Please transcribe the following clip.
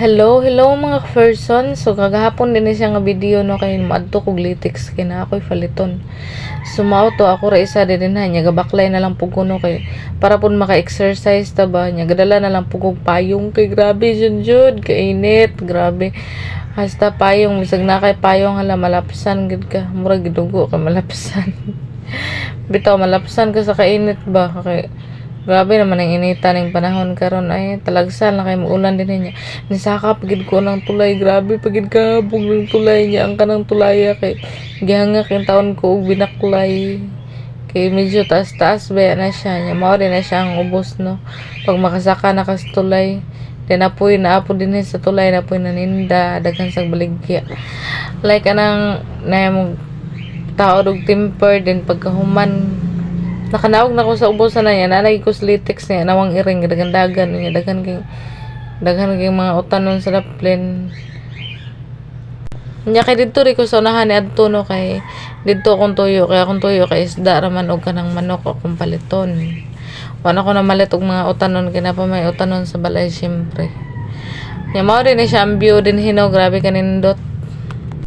Hello mga person. So kagahapon din siya nga video no kay maadto kog latex kay na ako'y faliton. So mao to ako ra isa din ha nya gabaklay na lang pug kuno kay para pud maka-exercise ta ba nya gadala na lang pug og payong kay grabe jud kainit grabe. Hasta payong bisag na kay payong hala malapsan gid ka murag gidugo kay malapsan. Bitaw malapsan ka sa kainit ba kay grabe naman ang initan ng panahon karon ay talagsan na kay muulan din niya. Nisakap gid ko ng tulay grabe pagid kabog ng tulay niya ang kanang tulaya kay gihangak yung taon ko og binaklay. Kay medyo taas-taas ba na siya niya mao din na siya ang ubos no. Pag makasaka na kas tulay tinapoy na apo din sa tulay na poy naninda daghan sa baligya. Like anang na mo tao og temper din pagkahuman nakanaog na ko sa ubusan na niya nanay ko sa latex niya nawang iring dagan niya daghan kay mga utanon sa daplin nya kay didto ri ko sa unahan ni adto no kay didto akong tuyo kay isda raman og kanang manok akong paliton wala ko na malit og mga utanon kay na pa may utanon sa balay syempre nya mao din siya ang view din hino grabe kanindot